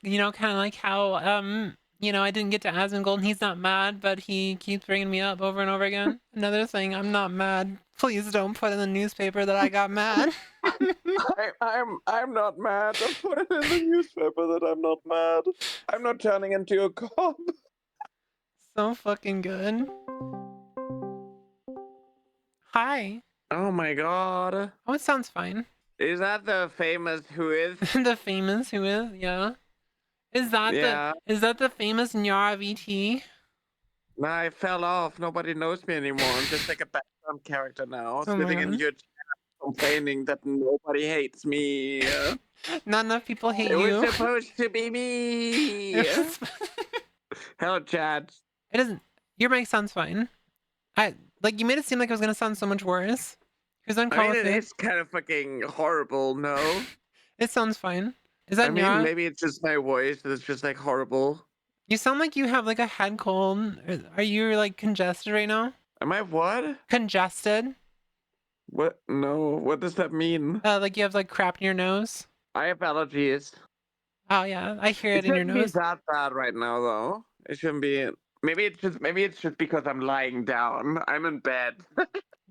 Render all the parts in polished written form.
Kind of like how I didn't get to Asmongold and he's not mad, but he keeps bringing me up over and over again. Another thing, I'm not mad. Please don't put in the newspaper that I got mad. I'm not mad. Don't put it in the newspaper that I'm not mad. I'm not turning into a cop. So fucking good. Hi. Oh my god. Oh, it sounds fine. Is that the famous Whooith? The famous who is, yeah. Is that the Yeah. is that the famous Nyara VT? Nah, I fell off. Nobody knows me anymore. I'm just like a background character now, Oh my sitting in god. your chair complaining that nobody hates me. Not enough people hate It was you. supposed to be me. It Hello, chat. doesn't. Your mic sounds fine. I like you made it seem like it was gonna sound so much worse. Who's on I call mean, with it you? is kind of fucking horrible, no? It sounds fine. Is that I mean, Nyara? maybe it's just my voice that's just like horrible. You sound like you have like a head cold. Are you like congested right now? Am I what? Congested? What? No. What does that mean? Like you have like crap in your nose? I have allergies. Oh yeah, I hear It it in your shouldn't be nose. that bad right now, though. It shouldn't be. Maybe it's just because I'm lying down. I'm in bed.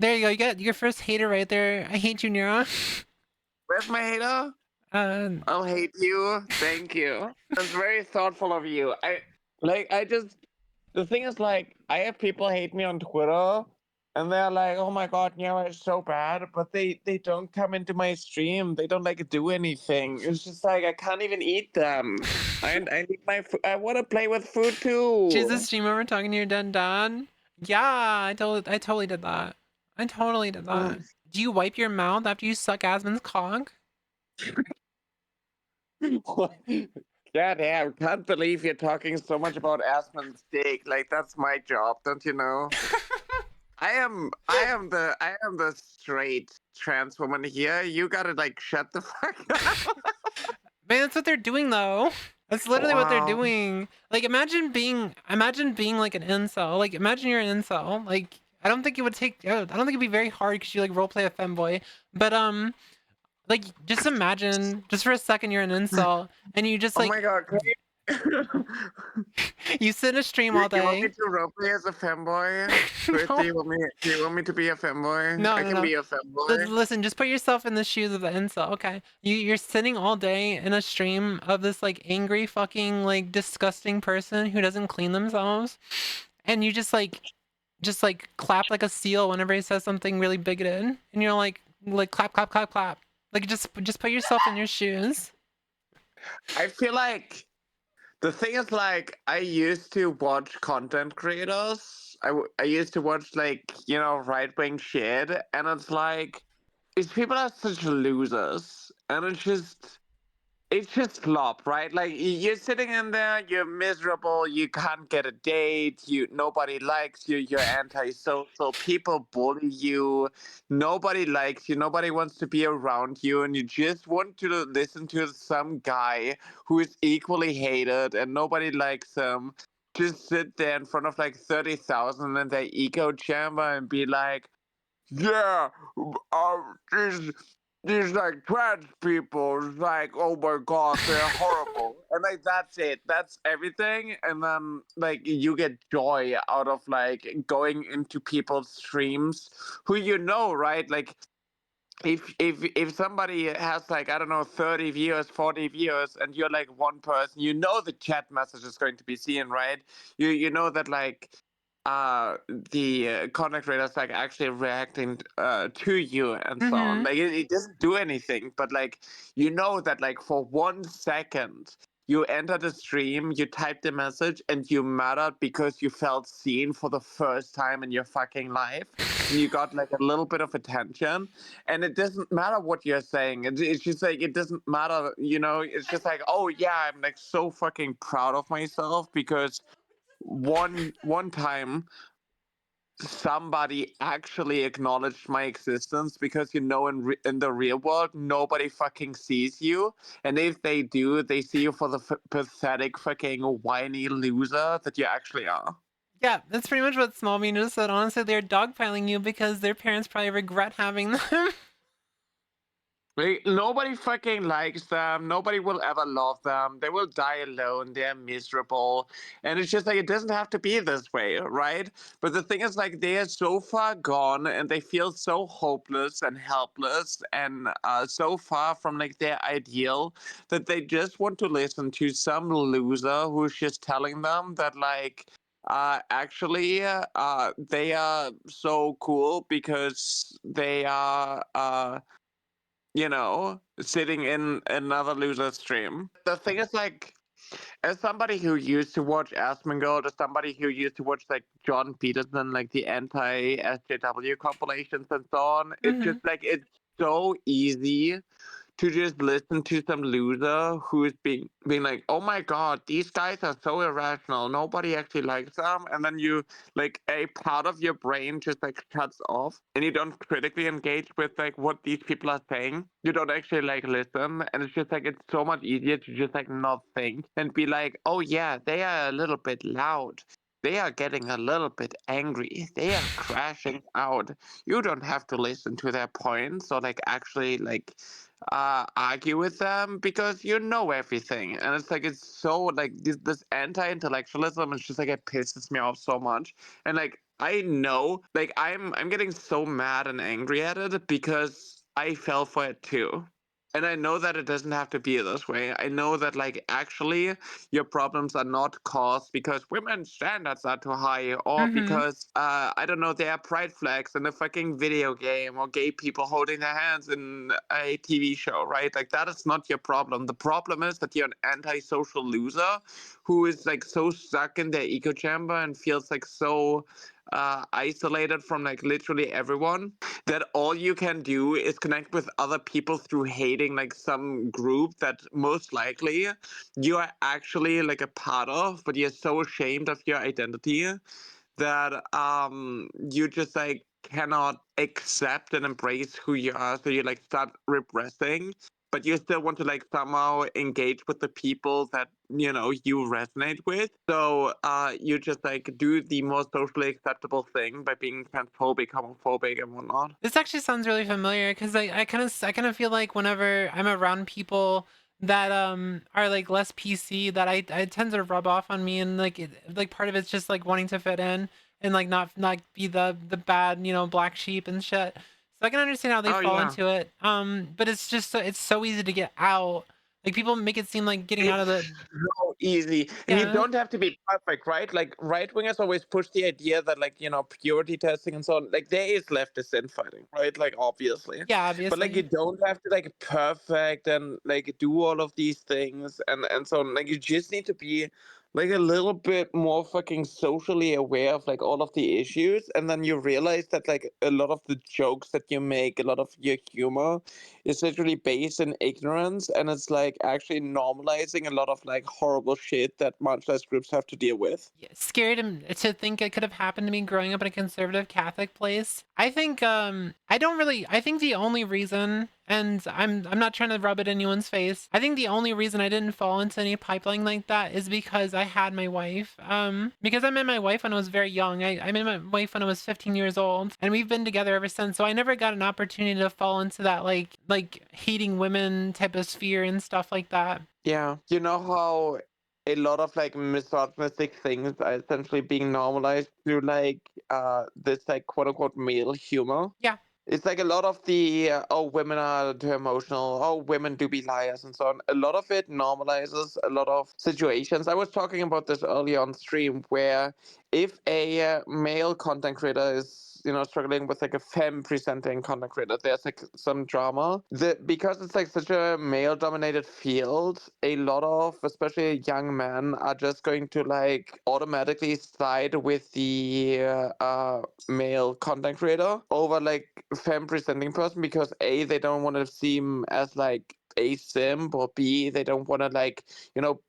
There you go. You got your first hater right there. I hate you, Nyara. Where's my hater? Uh, I'll hate you. Thank you. That's very thoughtful of you. I just the thing is like I have people hate me on Twitter and they're like, oh my god, yeah, it's so bad, but they don't come into my stream. They don't like do anything. It's just like I can't even eat them. I need my I want to play with food she's a too. streamer. We're talking to your dead dad. Yeah, I totally did that. I totally did that. Do you wipe your mouth after you suck Asmon's cock? What? Yeah, damn, can't believe you're talking so much about Aspen's dick. Like that's my job, don't you know? I am the straight trans woman here. You gotta like shut the fuck up. Man, that's what they're doing though. That's literally what they're Wow. doing. Like imagine being like an incel. Like imagine you're an incel. Like I don't think it would take I don't think it'd be very hard because you like roleplay a femboy. But like just imagine just for a second you're an incel and you just Oh my like god, can you you sit in a stream you, all you want me day. to roleplay as a femboy? Wait, do No. you want me to be a femboy? No, I no, can no. be a femboy. Listen, just put yourself in the shoes of the incel, okay? You're sitting all day in a stream of this like angry fucking like disgusting person who doesn't clean themselves, and you just like clap like a seal whenever he says something really bigoted, and you're like clap clap clap clap. Like just put yourself in your shoes. I feel like the thing is, like, I used to watch content creators. I used to watch, like, right wing shit. And it's like, these people are such losers. And it's just flop, right? Like you're sitting in there, you're miserable, you can't get a date, nobody likes you, you're antisocial, people bully you, nobody likes you, nobody wants to be around you, and you just want to listen to some guy who is equally hated and nobody likes him. Just sit there in front of like 30,000 in their echo chamber and be like, yeah, these like trans people, like, oh my god, they're horrible, and like that's it, that's everything, and then like you get joy out of like going into people's streams who right, like if somebody has like I don't know 30 viewers, 40 viewers, and you're like one person, the chat message is going to be seen, right? You know that like the content creators like actually reacting to you and so on. Mm-hmm. Like it doesn't do anything, but like that like for 1 second you enter the stream, you type the message, and you mattered because you felt seen for the first time in your fucking life, and you got like a little bit of attention, and it doesn't matter what you're saying. It's just like it doesn't matter, It's just like, oh yeah, I'm like so fucking proud of myself because one time somebody actually acknowledged my existence, because in the real world nobody fucking sees you, and if they do, they see you for the pathetic fucking whiny loser that you actually are. Yeah, that's pretty much what Small Bean just said. Honestly, they're dogpiling you because their parents probably regret having them. Like, nobody fucking likes them. Nobody will ever love them. They will die alone. They're miserable. And it's just like, it doesn't have to be this way, right? But the thing is, like, they are so far gone and they feel so hopeless and helpless and so far from like their ideal that they just want to listen to some loser who's just telling them that, like, actually, they are so cool because they are, sitting in another loser stream. The thing is, like, as somebody who used to watch Asmongold, as somebody who used to watch like John Peterson, like the anti SJW compilations and so on, it's just Mhm. like it's so easy to just listen to some loser who is being like, oh my god, these guys are so irrational. Nobody actually likes them. And then you, like, a part of your brain just like shuts off and you don't critically engage with like what these people are saying. You don't actually like listen. And it's just like it's so much easier to just like not think and be like, oh yeah, they are a little bit loud. They are getting a little bit angry. They are crashing out. You don't have to listen to their points or like actually like argue with them because you know everything. And it's like it's so like this anti-intellectualism is just like it pisses me off so much. And like I know, like I'm getting so mad and angry at it because I fell for it too. And I know that it doesn't have to be this way. I know that like actually your problems are not caused because women's standards are too high or Mhm. because I don't know, there are pride flags in a fucking video game or gay people holding their hands in a TV show, right? Like that is not your problem. The problem is that you're an antisocial loser who is like so stuck in their echo chamber and feels like so isolated from like literally everyone that all you can do is connect with other people through hating like some group that most likely you are actually like a part of, but you're so ashamed of your identity that you just like cannot accept and embrace who you are, so you like start repressing, but you still want to like somehow engage with the people that you resonate with, so you just like do the most socially acceptable thing by being transphobic, homophobic, and whatnot. This actually sounds really familiar because I kind of feel like whenever I'm around people that are like less PC, that I tend to rub off on me, and like like part of it's just like wanting to fit in and like not be the bad black sheep and shit. So I can understand how they Oh fall yeah. into it. But it's just it's so easy to get out. Like people make it seem like getting out of the It's so easy. And you yeah don't have to be perfect, right? Like right wingers always push the idea that like, purity testing and so on, like there is leftist infighting, right? Like obviously. yeah But like you obviously. don't have to like perfect and like do all of these things and so on. Like you just need to be like a little bit more fucking socially aware of like all of the issues, and then you realize that like a lot of the jokes that you make, a lot of your humor is literally based in ignorance, and it's like actually normalizing a lot of like horrible shit that marginalized groups have to deal with. Yeah, scary to think it could have happened to me growing up in a conservative Catholic place. I think I don't really I think the only reason, and I'm not trying to rub it in anyone's face. I think the only reason I didn't fall into any pipeline like that is because I had my wife. Because I met my wife when I was very young. I met my wife when I was 15 years old, and we've been together ever since. So I never got an opportunity to fall into that like hating women type of sphere and stuff like that. Yeah, you know how a lot of like misogynistic things are essentially being normalized through like this like quote unquote male humor. Yeah. It's like a lot of the oh, women are too emotional, oh, women do be liars and so on. A lot of it normalizes a lot of situations. I was talking about this earlier on stream where if a male content creator is struggling with like a femme presenting content creator, there's like some drama because it's like such a male dominated field. A lot of especially young men are just going to like automatically side with the male content creator over like femme presenting person because A, they don't want to seem as like a simp, or B, they don't want to like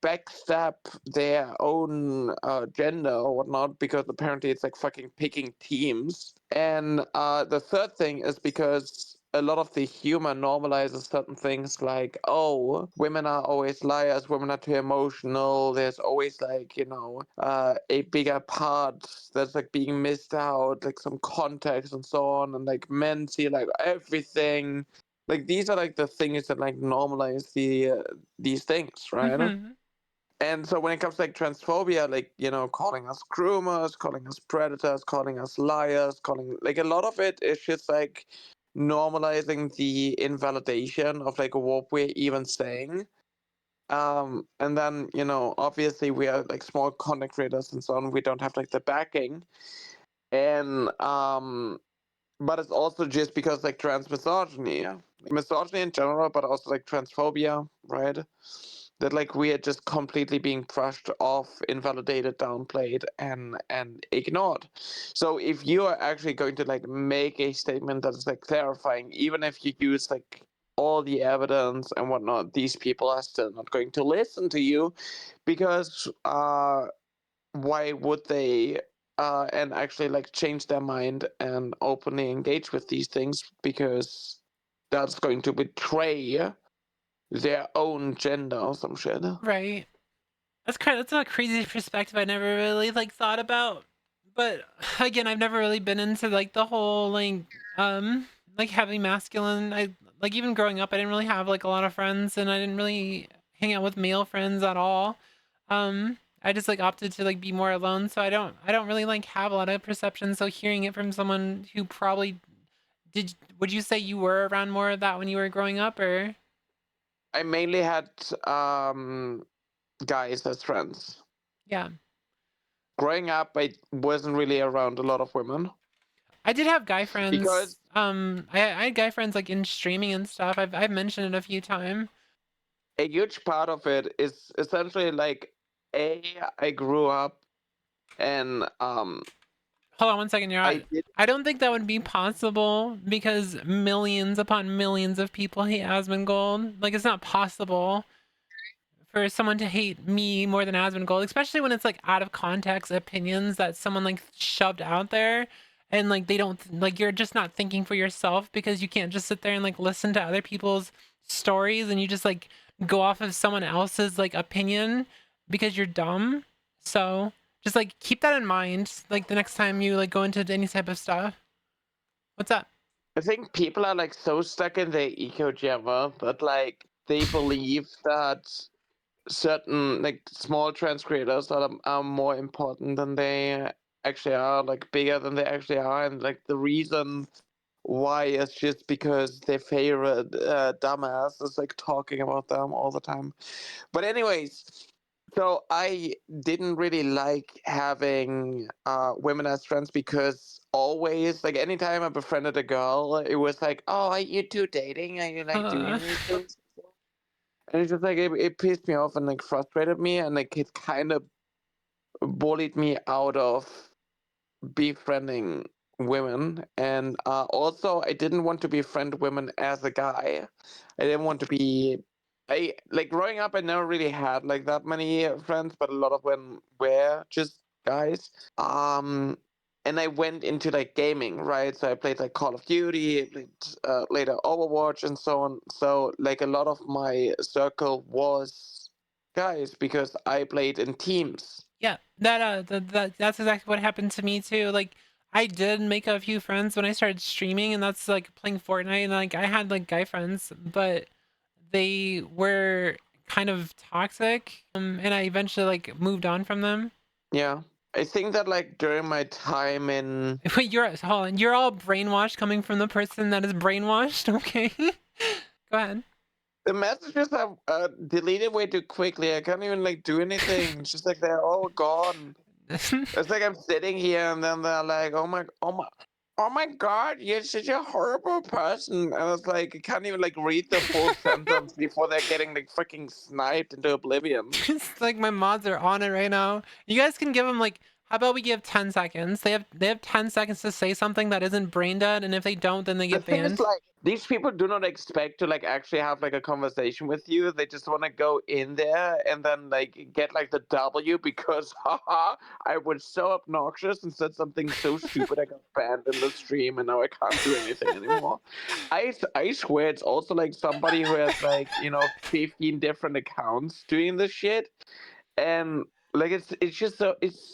backstab their own gender or whatnot, because apparently it's like fucking picking teams. And the third thing is because a lot of the humor normalizes certain things like, oh, women are always liars, women are too emotional, there's always like, a bigger part that's like being missed out, like some context and so on, and like men see like everything. Like these are like the things that like normalize these things, right? Mhm. And so when it comes to like transphobia, like, calling us groomers, calling us predators, calling us liars, calling, like, a lot of it is just like normalizing the invalidation of like what we're even saying. And then, obviously we are like small content creators and so on. We don't have like the backing. And but it's also just because like trans misogyny, like misogyny in general, but also like transphobia, right? That like we are just completely being brushed off, invalidated, downplayed, and ignored. So if you are actually going to like make a statement that is like clarifying, even if you use like all the evidence and whatnot, these people are still not going to listen to you because why would they and actually like change their mind and openly engage with these things, because that's going to betray their own gender or some shit. Right. That's a crazy perspective I never really like thought about. But again, I've never really been into like the whole like heavy masculine. I like even growing up I didn't really have like a lot of friends and I didn't really hang out with male friends at all. I just like opted to like be more alone, so I don't really like have a lot of perception. So hearing it from someone who probably would you say you were around more of that when you were growing up or I mainly had guys as friends. yeah. Growing up, I wasn't really around a lot of women I did have guy because friends. I had guy friends like in streaming and stuff. I've mentioned it a few times. a huge part of it is essentially like, I grew up and Hold on one second, you're I on. did. I don't think that would be possible because millions upon millions of people hate Asmongold. Like it's not possible for someone to hate me more than Asmongold, especially when it's like out of context opinions that someone like shoved out there and like they don't like you're just not thinking for yourself because you can't just sit there and like listen to other people's stories and you just like go off of someone else's like opinion because you're dumb. So just like keep that in mind like the next time you like go into any type of stuff. What's up? I think people are like so stuck in their echo chamber that like they believe that certain like small trans creators are more important than they actually are, like bigger than they actually are, and like the reason why is just because their favorite dumbass is like talking about them all the time. But anyways, so I didn't really like having women as friends because always, like, anytime I befriended a girl, it was like, "Oh, are you two dating? Are you like Uh, doing these things?" And it's just like it pissed me off and like frustrated me, and like it kind of bullied me out of befriending women. And also, I didn't want to befriend women as a guy. I didn't want to be. I like growing up. I never really had like that many friends, but a lot of them were just guys. And I went into like gaming, right? So I played like Call of Duty, I played later Overwatch, and so on. So like a lot of my circle was guys because I played in teams. Yeah, that's exactly what happened to me too. Like I did make a few friends when I started streaming, and that's like playing Fortnite, and like I had like guy friends, but they were kind of toxic. And I eventually like moved on from them. Yeah. I think that like during my time in Wait, you're hold on, you're all brainwashed coming from the person that is brainwashed. Okay, go ahead. the messages are deleted way too quickly. I can't even like do anything. It's just like they're all gone. It's like I'm sitting here and then they're like, oh my god, you're such a horrible person. And it's like I can't even like read the full sentence before they're getting like freaking sniped into oblivion. It's like my mods are on it right now. You guys can give them like, how about we give 10 seconds? They have 10 seconds to say something that isn't brain dead, and if they don't, then they The get thing is, banned. like, these people do not expect to like actually have like a conversation with you. They just want to go in there and then like get like the W because haha, I was so obnoxious and said something so stupid I got banned in the stream and now I can't do anything anymore. I swear it's also like somebody who has like 15 different accounts doing this shit, and like it's just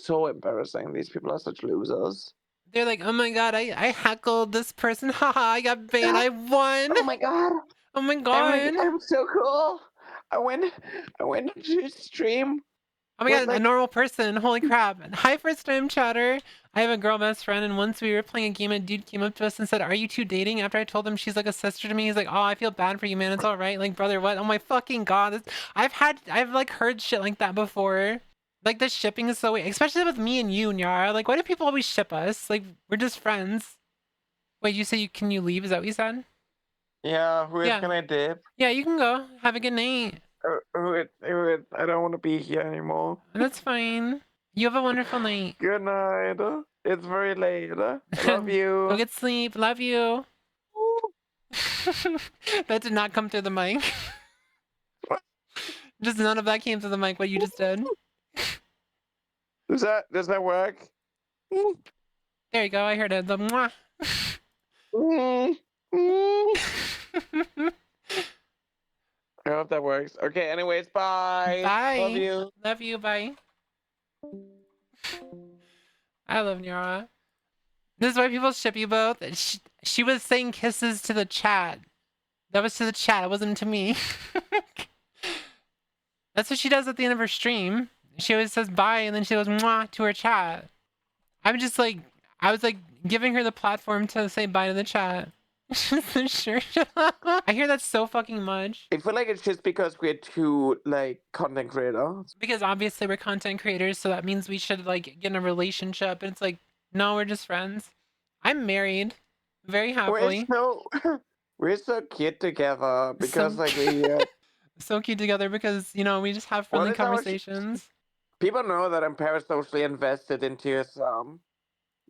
so embarrassing. These people are such losers. They're like, oh my god, I heckled this person. Haha, I got banned. I won. Oh my god. Oh my god. I'm so cool. I went I went to stream Oh my with god, a like normal person. Holy crap. Hi, first time chatter. I have a girl best friend, and once we were playing a game, a dude came up to us and said, are you two dating? After I told him she's like a sister to me, he's like, oh, I feel bad for you, man. It's all right. Like, brother, what? Oh my fucking god. I've like heard shit like that before. Like, the shipping is so weird, especially with me and you, Nyara. Like, why do people always ship us? Like, we're just friends. Wait, you say can you leave? Is that what you said? yeah, who is Yeah. gonna dip? Yeah, you can go. Have a good night. I don't want to be here anymore. That's fine. You have a wonderful night. Good night. It's very late. I love Go you. get sleep. Love you. That did not come through the mic. Just none of that came through the mic, what you just did. Does that work? There you go, I heard it. The mwah. Mm, mm. I hope that works. Okay, anyways, bye. Bye. Love you. Love you, bye. I love Nyara. This is why people ship you both. She was saying kisses to the chat. That was to the chat, it wasn't to me. That's what she does at the end of her stream. She always says bye and then she goes mwah to her chat. I'm just like, I was like giving her the platform to say bye to the chat. Sure. I hear that so fucking much. I feel like it's just because we're two like content creators. Because obviously we're content creators, so that means we should like get in a relationship. And it's like, no, we're just friends. I'm married, very happily. We're so cute together because So, like we so cute together because you know we just have what friendly is our conversations. people know that I'm parasocially invested into your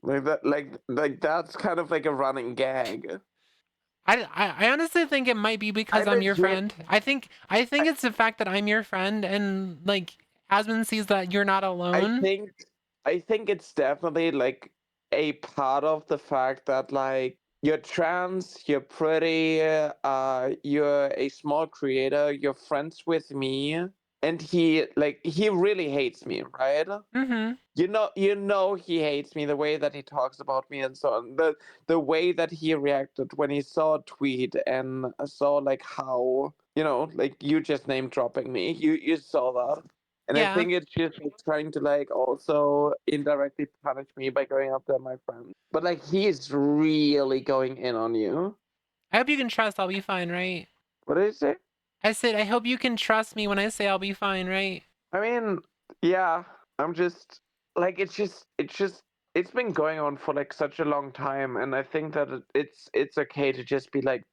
like that like that's kind of like a running gag. I honestly think it might be because I I'm your legit friend. I think I, it's the fact that I'm your friend and like Asmund sees that you're not I alone. think I think it's definitely like a part of the fact that like you're trans, you're pretty, you're a small creator, you're friends with me, and he really hates me, right? Mm-hmm. You know he hates me the way that he talks about me and so on. The way that he reacted when he saw a tweet and saw like how like you just name dropping me. You saw that. And I Yeah. think it's just like, trying to like also indirectly punish me by going after my friends. But like he's really going in on you. I hope you can trust I'll be fine, right? What did he say? I said I hope you can trust me when I say I'll be fine, right? I mean, yeah, I'm just like it's been going on for like such a long time, and I think that it's okay to just be like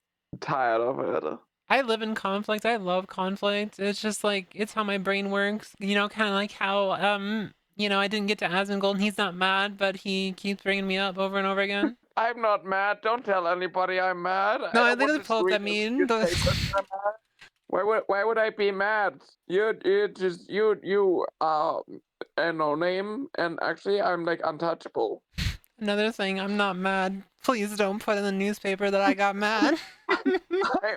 tired of it. I live in conflict. I love conflict. It's just like it's how my brain works. You know, kind of like how you know, I didn't get to Asmongold and he's not mad, but he keeps bringing me up over and over again. I'm not mad. Don't tell anybody I'm mad. No, I I don't want literally to pull up scream that at the meme. newspaper that I'm mad. Why would I be mad? You just you are a no name, and actually I'm like untouchable. Another thing, I'm not mad. Please don't put in the newspaper that I got mad.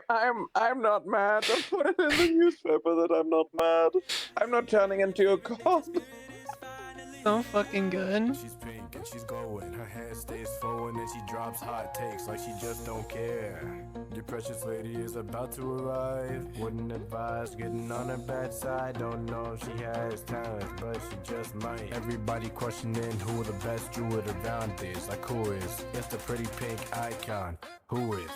I'm not mad. Don't put it in the newspaper that I'm not mad. I'm not turning into a cop. So fucking good. She's pink and she's glowing. Her hair stays flowing and she drops hot takes like she just don't care. Your precious lady is about to arrive. Wouldn't advise getting on her bad side. Don't know if she has talent, but she just might. Everybody questioning who the best druid around is. Like who is? It's the pretty pink icon. Who is?